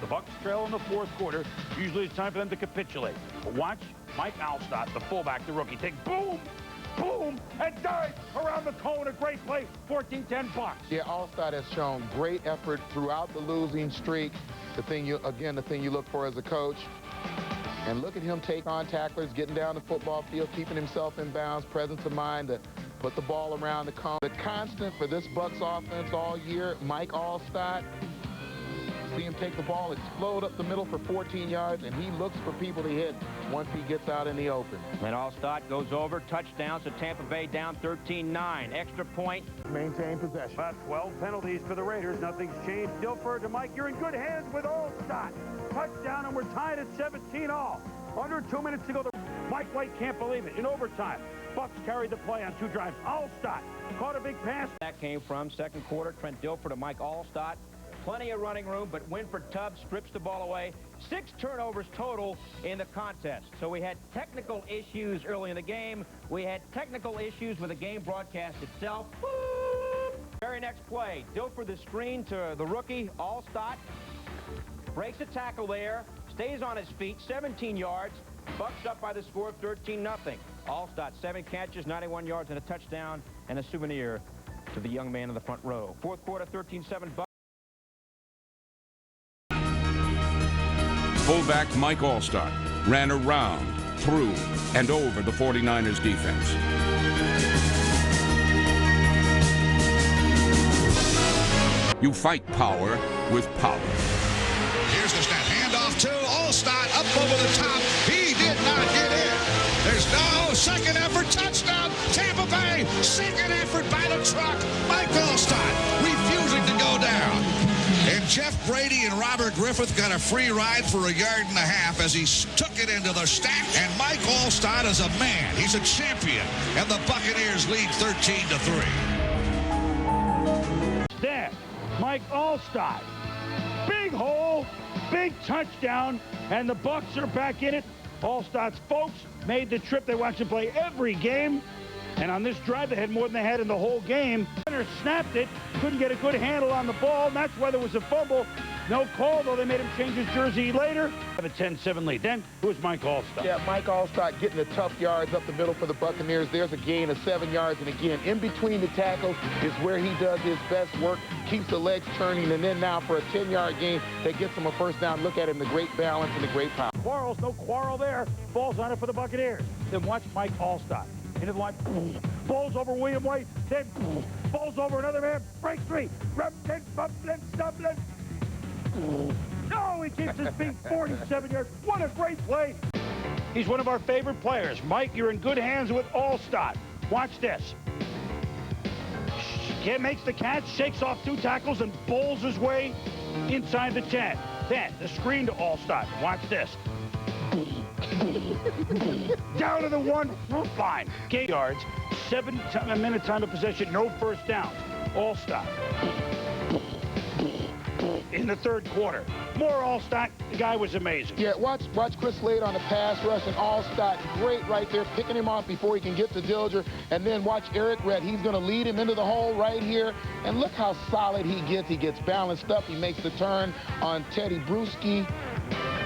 The Bucs trail in the fourth quarter. Usually it's time for them to capitulate. But watch Mike Alstott, the fullback, the rookie, take boom, boom, and dive around the cone. A great play, 14-10 Bucs. Yeah, Alstott has shown great effort throughout the losing streak. The thing you look for as a coach. And look at him take on tacklers, getting down the football field, keeping himself in bounds, presence of mind to put the ball around the cone. The constant for this Bucs offense all year, Mike Alstott. See him take the ball, explode up the middle for 14 yards, and he looks for people to hit once he gets out in the open. And Alstott goes over, touchdowns to Tampa Bay, down 13-9. Extra point. Maintain possession. About 12 penalties for the Raiders. Nothing's changed. Dilfer to Mike. You're in good hands with Alstott. Touchdown, and we're tied at 17-all. Under 2 minutes to go. Mike White can't believe it. In overtime, Bucs carried the play on 2 drives. Alstott caught a big pass. That came from second quarter. Trent Dilfer to Mike Alstott. Plenty of running room, but Winford Tubbs strips the ball away. 6 turnovers total in the contest. So we had technical issues early in the game. We had technical issues with the game broadcast itself. Very next play, Dilfer the screen to the rookie, Alstott. Breaks a tackle there, stays on his feet, 17 yards. Bucs up by the score of 13-0. Alstott, 7 catches, 91 yards, and a touchdown, and a souvenir to the young man in the front row. Fourth quarter, 13-7 Bucs. Fullback Mike Alstott ran around, through, and over the 49ers defense. You fight power with power. Here's the snap. Handoff to Alstott, up over the top. He did not get in. There's no second effort. Touchdown, Tampa Bay. Second effort by the truck. Mike Alstott refusing to go down. And Jeff Brady and Robert Griffith got a free ride for 1.5 yards as he took it into the stack. And Mike Alstott is a man. He's a champion. And the Buccaneers lead 13-3. There, Mike Alstott. Big hole, big touchdown, and the Bucs are back in it. Alstott's folks made the trip. They watch him play every game. And on this drive, they had more than they had in the whole game. Center snapped it, couldn't get a good handle on the ball, and that's why there was a fumble. No call, though they made him change his jersey later. Have a 10-7 lead. Then, it was Mike Alstott. Yeah, Mike Alstott getting the tough yards up the middle for the Buccaneers. There's a gain of 7 yards, and again, in between the tackles is where he does his best work, keeps the legs turning, and then now for a 10-yard gain that gets him a first down. Look at him, the great balance and the great power. Quarles, no quarrel there. Falls on it for the Buccaneers. Then watch Mike Alstott. Into the line, balls over William White, then balls over another man, break 3, Rumpkin, Bumplin, Stumbling. No, he keeps his feet 47 yards. What a great play. He's one of our favorite players. Mike, you're in good hands with Alstott. Watch this. Kid makes the catch, shakes off 2 tackles, and bowls his way inside the 10. Then the screen to Alstott. Watch this. Down to the 1 line. 8 yards, 7-minute time of possession, no first down. Alstott. In the third quarter. More Alstott. The guy was amazing. Yeah, watch Chris Slade on the pass rush, and Alstott great right there, picking him off before he can get to Dilger. And then watch Eric Redd. He's going to lead him into the hole right here. And look how solid he gets. He gets balanced up. He makes the turn on Teddy Bruschi.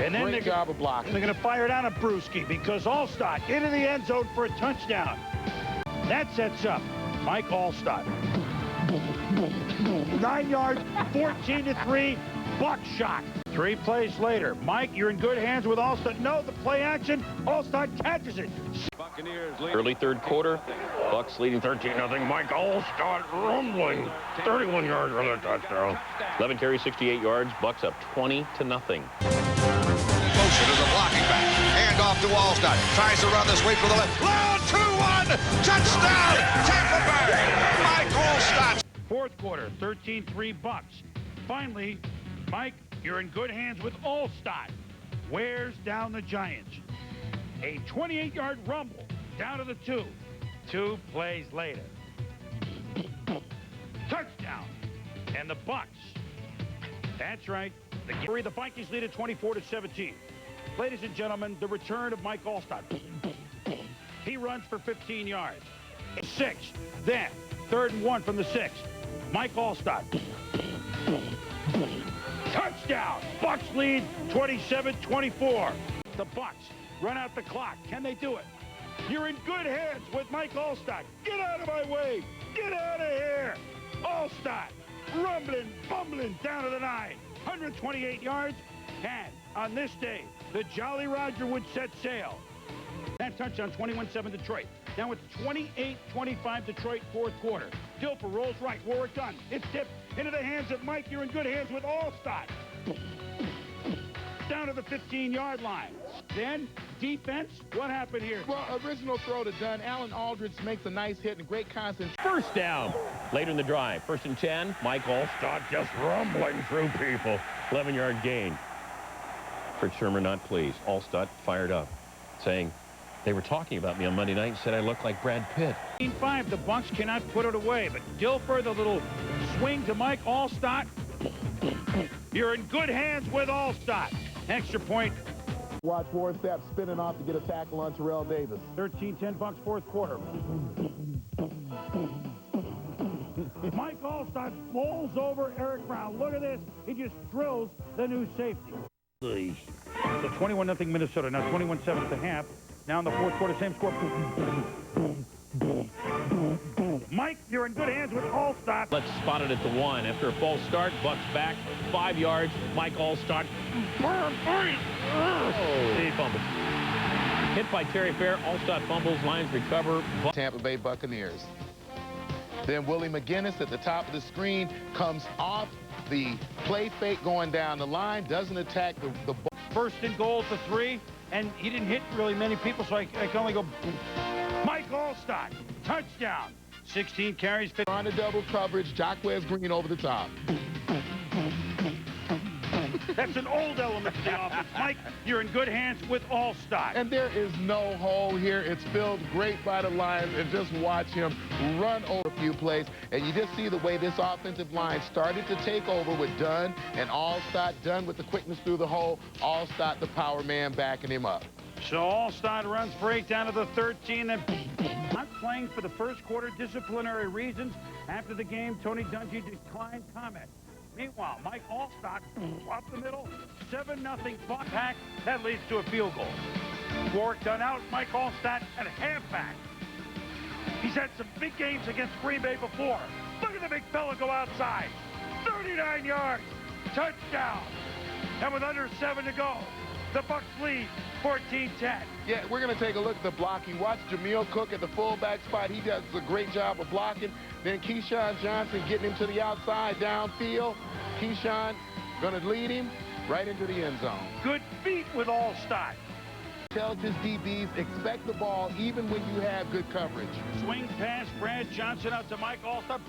And then great job of blocking. They're going to fire it on a Bruschi because Alstott into the end zone for a touchdown. That sets up Mike Alstott. 9 yards, 14-3, Bucs shot. 3 plays later. Mike, you're in good hands with Alstott. No, the play action. Alstott catches it. Buccaneers early third quarter. Bucs leading 13-0. Mike Alstott rumbling. 31 yards for the touchdown. 11 carries, 68 yards. Bucs up 20-0. Motion as a blocking back. Hand off to Alstott. Tries to run the sweep for the left. Low 2-1. Touchdown. Tampa Bay. Mike Alstott. Fourth quarter, 13-3 Bucs. Finally, Mike, you're in good hands with Alstott. Wears down the Giants. A 28-yard rumble down to the 2. 2 plays later. Touchdown. And the Bucs. That's right. The Vikings lead at 24-17. Ladies and gentlemen, the return of Mike Alstott. He runs for 15 yards. 6. Then, 3rd and 1 from the 6. Mike Alstott. Touchdown. Bucks lead 27-24. The Bucks run out the clock. Can they do it? You're in good hands with Mike Alstott. Get out of my way. Get out of here. Alstott rumbling, bumbling down to the 9. 128 yards. And on this day, the Jolly Roger would set sail. That touchdown, 21-7 Detroit. Now it's 28-25 Detroit, fourth quarter. Dilfer rolls right. Warwick done. It's tipped into the hands of Mike. You're in good hands with Alstott. Down to the 15-yard line. Then, defense, what happened here? Well, original throw to Dunn. Alan Aldridge makes a nice hit and great concentration. First down. Later in the drive, 1st and 10. Mike Alstott just rumbling through people. 11-yard gain. Fritz Shermer not pleased. Alstott fired up, saying, they were talking about me on Monday night and said I look like Brad Pitt. 5, the Bucks cannot put it away, but Dilfer, the little swing to Mike Alstott. You're in good hands with Alstott. Extra point. Watch Ward Sapp spinning off to get a tackle on Terrell Davis. 13-10 Bucks, fourth quarter. Mike Alstott bowls over Eric Brown. Look at this. He just drills the new safety. So 21-0 Minnesota. Now 21-7 at the half. Now in the fourth quarter, same score. Mike, you're in good hands with Alstott. Let's spot it at the 1. After a false start, Bucks back 5 yards. Mike Alstott. He fumbles. Hit by Terry Fair. Alstott fumbles. Lions recover. Tampa Bay Buccaneers. Then Willie McGinnis at the top of the screen comes off the play fake going down the line, doesn't attack the ball. 1st and goal to 3, and he didn't hit really many people, so I can only go. Mike Alstott, touchdown. 16 carries. On the double coverage, Jacquez Green over the top. That's an old element to the offense. Mike, you're in good hands with Alstott. And there is no hole here. It's filled great by the Lions, and just watch him run over a few plays. And you just see the way this offensive line started to take over with Dunn and Alstott. Dunn with the quickness through the hole. Alstott, the power man, backing him up. So Alstott runs break down to the 13. And not playing for the first quarter, disciplinary reasons. After the game, Tony Dungy declined comment. Meanwhile, Mike Alstott up the middle, 7-0 Buck hack. That leads to a field goal. Warwick done out. Mike Alstott at halfback. He's had some big games against Green Bay before. Look at the big fella go outside. 39 yards. Touchdown. And with under 7 to go, the Bucks lead 14-10. Yeah, we're going to take a look at the blocking. Watch Jameel Cook at the fullback spot. He does a great job of blocking. Then Keyshawn Johnson getting him to the outside downfield. Keyshawn going to lead him right into the end zone. Good feet with Alstott. Tells his DBs, expect the ball even when you have good coverage. Swing pass, Brad Johnson out to Mike Alstott.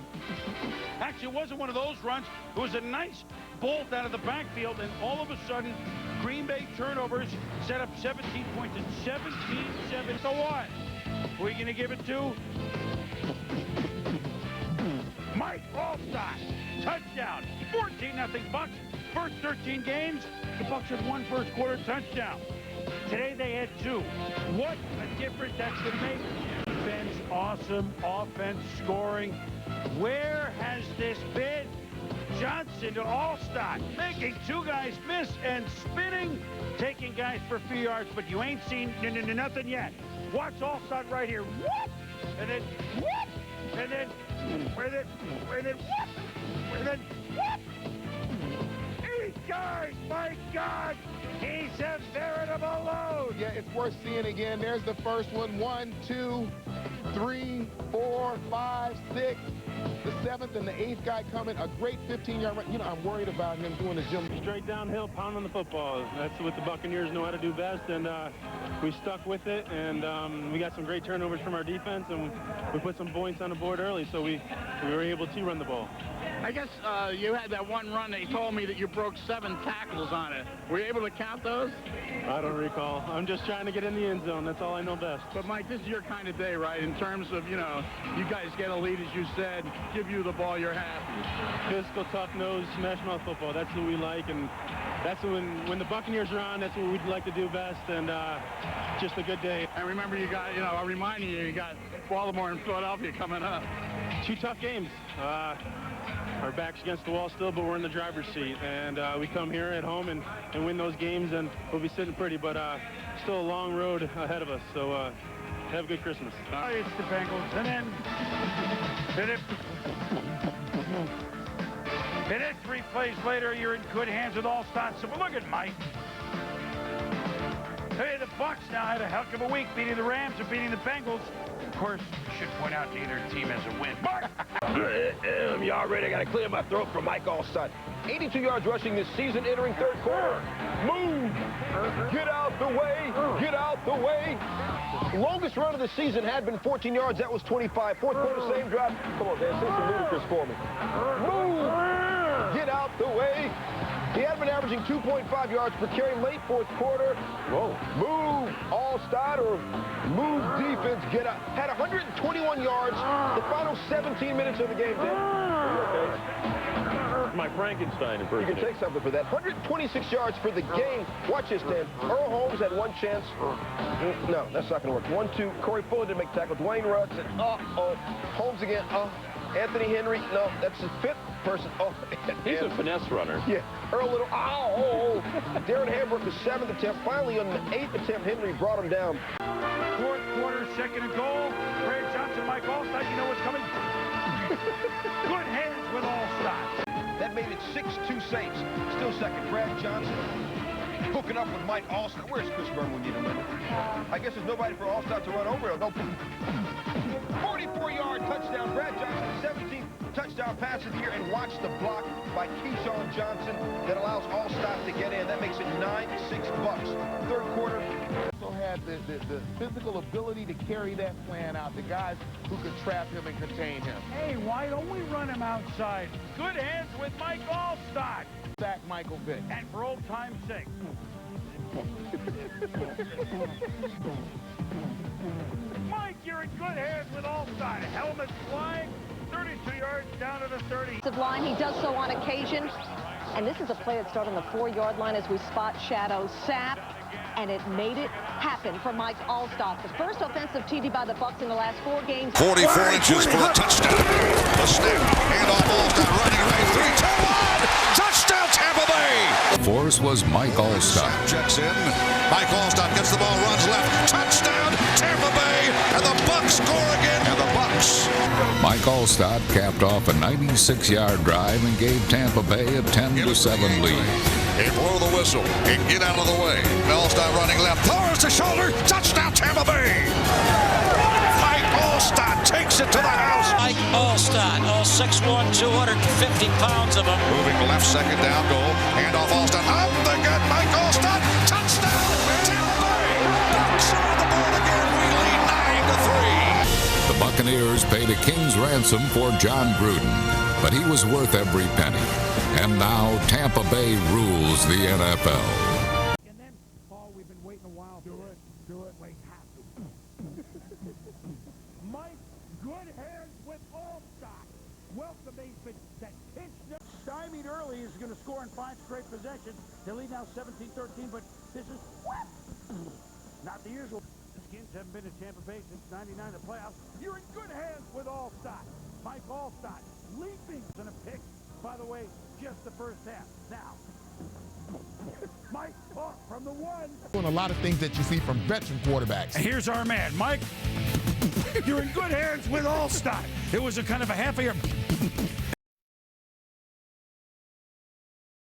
Actually, it wasn't one of those runs. It was a nice bolt out of the backfield, and all of a sudden, Green Bay turnovers set up 17 points. It's 17-7 to 1. Who are you going to give it to? Mike Alstott. Touchdown. 14-0 Bucks. First 13 games, the Bucks had one first quarter touchdown. Today they had 2. What a difference that's going to make. Defense, awesome. Offense, scoring. Where has this been? Johnson to Alstott, making 2 guys miss and spinning, taking guys for a few yards, but you ain't seen nothing yet. Watch Alstott right here. Whoop! And then whoop! And then whoop! And then whoop! 8 yards, my God! He's a veritable load. Yeah, it's worth seeing again. There's the first one. 1, 2, 3, 4, 5, 6. The 7th and the 8th guy coming. A great 15-yard run. You know, I'm worried about him doing the jump. Straight downhill, pounding the football. That's what the Buccaneers know how to do best, and we stuck with it, and we got some great turnovers from our defense, and we put some points on the board early, so we were able to run the ball. I guess you had that one run that you told me that you broke 7 tackles on it. Were you able to count those? I don't recall. I'm just trying to get in the end zone. That's all I know best. But, Mike, this is your kind of day, right? In terms of, you know, you guys get a lead, as you said, give you the ball, you're happy. Physical, tough-nosed, smash-mouth football. That's what we like, and that's when the Buccaneers are on, that's what we'd like to do best, and just a good day. And remember, you got, you know, I'm reminding you, you got Baltimore and Philadelphia coming up. 2 tough games. our backs against the wall still, but we're in the driver's seat. And we come here at home and win those games, and we'll be sitting pretty. But still a long road ahead of us. So have a good Christmas. It's the Bengals, and then it is 3 plays later. You're in good hands with Alstott. So look at Mike. Hey, the Bucs now had a heck of a week, beating the Rams and beating the Bengals. Of course, we should point out neither team has a win. Mark! Y'all ready? I got to clear my throat from Mike Alstott. 82 yards rushing this season, entering third quarter. Move! Get out the way! Get out the way! Longest run of the season had been 14 yards. That was 25. Fourth quarter, same drive. Come on, Dan, say some ludicrous for me. Move! Get out the way! He had been averaging 2.5 yards per carry late fourth quarter. Whoa. Move, Alstott, or move defense, get out. Had 121 yards the final 17 minutes of the game, Dan. Okay? My Frankenstein impersonation. You can take something for that. 126 yards for the game. Watch this, Dan. Earl Holmes had one chance. No, that's not going to work. 1-2. Corey Fuller didn't make the tackle. Dwayne Rudds, and Holmes again. Anthony Henry, no, that's the fifth person. He's a finesse runner. Yeah. Earl Little, Darren Hambrook, the 7th attempt. Finally, on the 8th attempt, Henry brought him down. Fourth quarter, 2nd and goal. Brad Johnson, Mike Alstott, you know what's coming. Good hands with Alstott. That made it 6-2 Saints. Still second, Brad Johnson. Hooking up with Mike Alstott. Where's Chris Byrne when you need him? I guess there's nobody for Alstott to run over. He'll go 44-yard touchdown. Brad Johnson, 17th touchdown pass of the year, and watch the block by Keyshawn Johnson that allows Alstott to get in. That makes it 9-6 Bucks. Third quarter. Also had the physical ability to carry that plan out. The guys who could trap him and contain him. Hey, why don't we run him outside? Good hands with Mike Alstott. Sack Michael Vick. And for old time's sake. Mike, you're in good hands with Alstott. Helmet flying, 32 yards down to the 30. Line, he does so on occasion. And this is a play that started on the 4-yard line as we spot Shadow Sapp. And it made it happen for Mike Alstott. The first offensive TD by the Bucs in the last 4 games. 44 inches for a touchdown. The snap, handoff, Alstott running away, 3-2-1. Touchdown, Tampa Bay. Force was Mike Alstott. Checks in. Mike Alstott gets the ball, runs left. Touchdown, Tampa Bay. And the Bucs score again. And the Bucs. Mike Alstott capped off a 96-yard drive and gave Tampa Bay a 10-7 lead. They blow the whistle and get out of the way. Alstott running left, throws to shoulder, touchdown Tampa Bay. Mike Alstott takes it to the house. Mike Alstott, all 6'1", 250 pounds of him. Moving left, second down goal. Hand off Alstott, up the gut, Mike Alstott, touchdown Tampa Bay. Bucs on the board again, we lead 9-3. The Buccaneers paid a king's ransom for John Gruden, but he was worth every penny. And now Tampa Bay rules the NFL. And then, Paul, we've been waiting a while. Do it, wait, have to. Mike, good hands with Alstott. Welcome, Bateman. That pinch stymied early is going to score in 5 straight possessions. They lead now 17-13, but this is not the usual. The Skins haven't been to Tampa Bay since '99, the playoffs. You're in good hands with Alstott. Mike Alstott leaping and a pick. By the way, just the first half. Now, Mike off from the 1. Doing a lot of things that you see from veteran quarterbacks. Here's our man, Mike. You're in good hands with Alstott. It was a kind of a half a year.